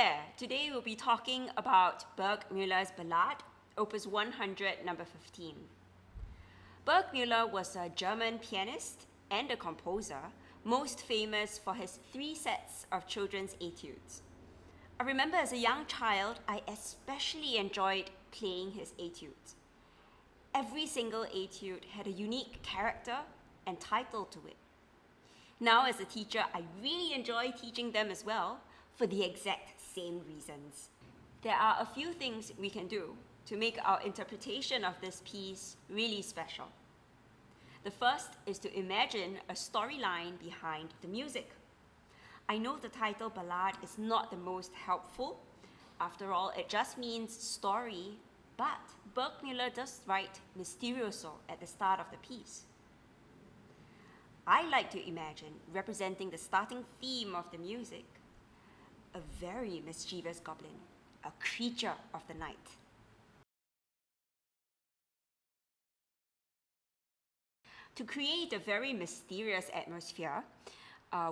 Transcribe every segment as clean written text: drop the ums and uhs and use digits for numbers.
there! Today we'll be talking about Burgmüller's Ballade, Opus 100, number 15. Burgmüller was a German pianist and a composer, most famous for his 3 sets of children's etudes. I remember as a young child, I especially enjoyed playing his etudes. Every single etude had a unique character and title to it. Now as a teacher, I really enjoy teaching them as well for the exact same reasons. There are a few things we can do to make our interpretation of this piece really special. The first is to imagine a storyline behind the music. I know the title Ballade is not the most helpful. After all, it just means story, but Burgmüller does write misterioso at the start of the piece. I like to imagine representing the starting theme of the music, a very mischievous goblin, a creature of the night. To create a very mysterious atmosphere,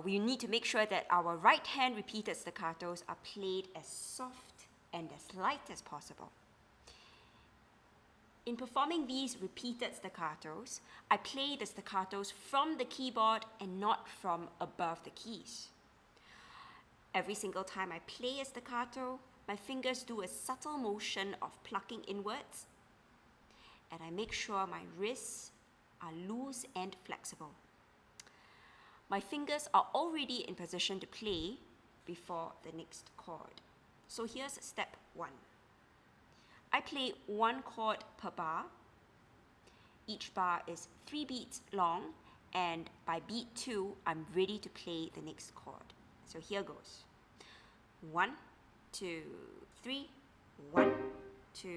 we need to make sure that our right-hand repeated staccatos are played as soft and as light as possible. In performing these repeated staccatos, I play the staccatos from the keyboard and not from above the keys. Every single time I play a staccato, my fingers do a subtle motion of plucking inwards, and I make sure my wrists are loose and flexible. My fingers are already in position to play before the next chord. So here's step 1. I play 1 chord per bar. Each bar is 3 beats long, and by beat 2, I'm ready to play the next chord. So here goes. 1, 2, 3, 1, 2,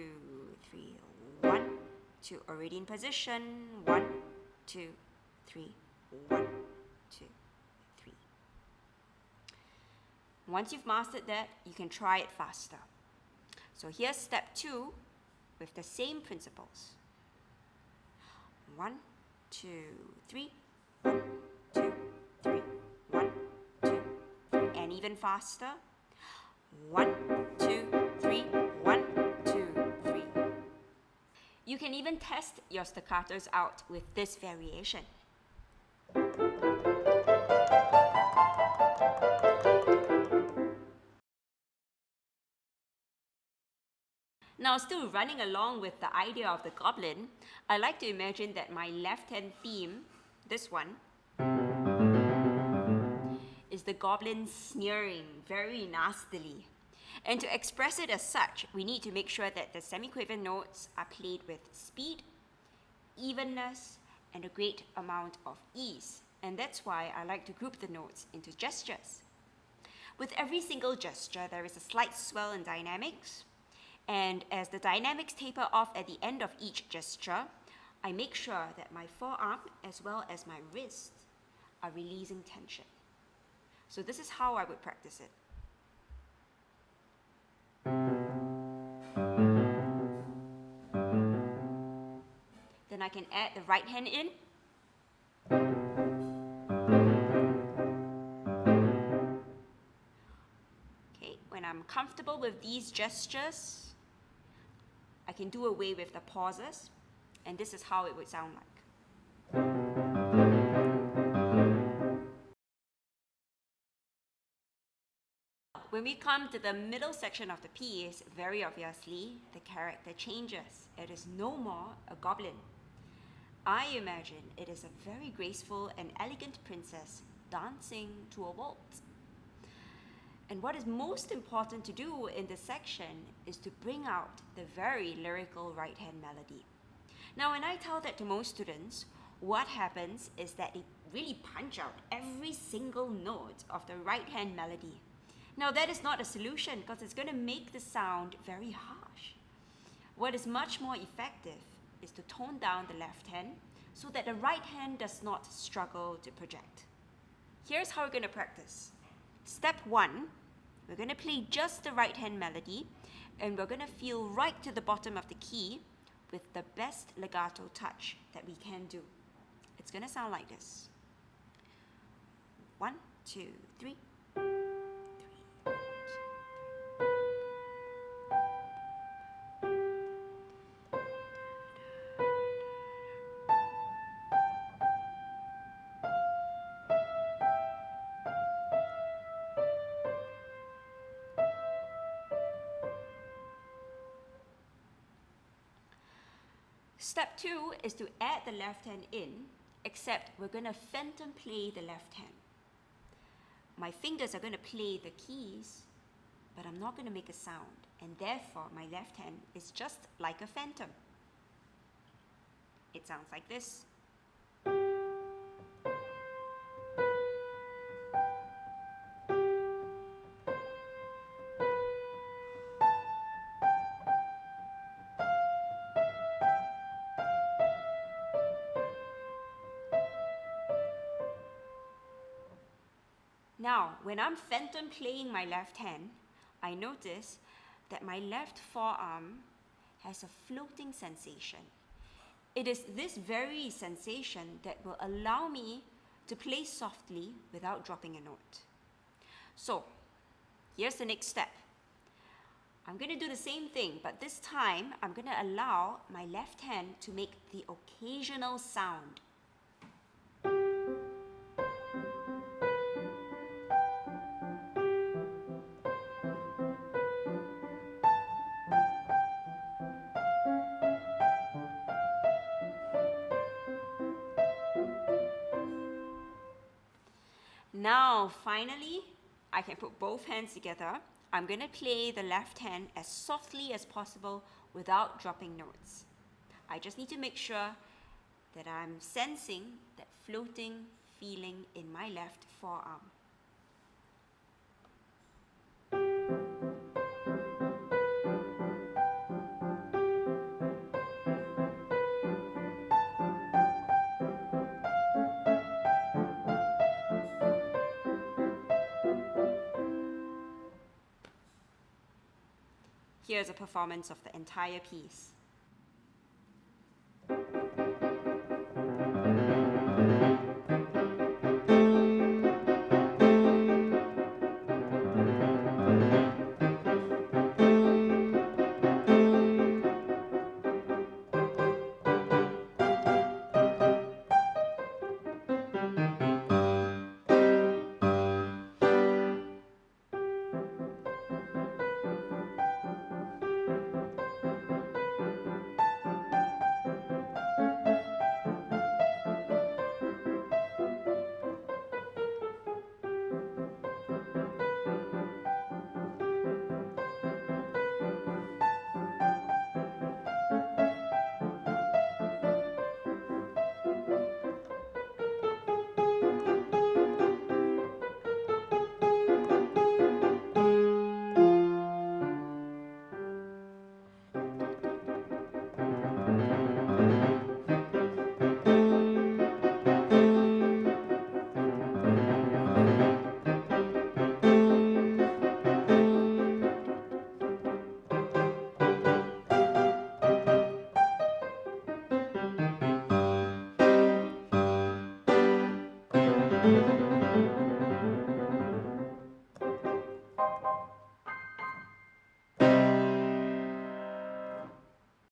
3, 1, 2, already in position. 1, 2, 3, 1, 2, 3. Once you've mastered that, you can try it faster. So here's step 2 with the same principles. 1, 2, 3, 1, 2, 3, 1, 2, 3, and even faster. 1, 2, 3, 1, 2, 3. You can even test your staccatos out with this variation. Now, still running along with the idea of the goblin, I like to imagine that my left-hand theme, this one, is the goblin sneering very nastily. And to express it as such, we need to make sure that the semiquaver notes are played with speed, evenness, and a great amount of ease. And that's why I like to group the notes into gestures. With every single gesture, there is a slight swell in dynamics. And as the dynamics taper off at the end of each gesture, I make sure that my forearm as well as my wrist are releasing tension. So this is how I would practice it. Then I can add the right hand in. Okay, when I'm comfortable with these gestures, I can do away with the pauses, and this is how it would sound like. When we come to the middle section of the piece, very obviously, the character changes. It is no more a goblin. I imagine it is a very graceful and elegant princess dancing to a waltz. And what is most important to do in this section is to bring out the very lyrical right-hand melody. Now, when I tell that to most students, what happens is that they really punch out every single note of the right-hand melody. Now, that is not a solution because it's going to make the sound very harsh. What is much more effective is to tone down the left hand so that the right hand does not struggle to project. Here's how we're going to practice. Step 1, we're going to play just the right-hand melody, and we're going to feel right to the bottom of the key with the best legato touch that we can do. It's going to sound like this. 1, 2, 3. 3, 2, 3. Step 2 is to add the left hand in, except we're going to phantom play the left hand. My fingers are going to play the keys, but I'm not going to make a sound, and therefore my left hand is just like a phantom. It sounds like this. Now, when I'm phantom playing my left hand, I notice that my left forearm has a floating sensation. It is this very sensation that will allow me to play softly without dropping a note. So, here's the next step. I'm going to do the same thing, but this time I'm going to allow my left hand to make the occasional sound. Now, finally, I can put both hands together. I'm going to play the left hand as softly as possible without dropping notes. I just need to make sure that I'm sensing that floating feeling in my left forearm. Here's a performance of the entire piece.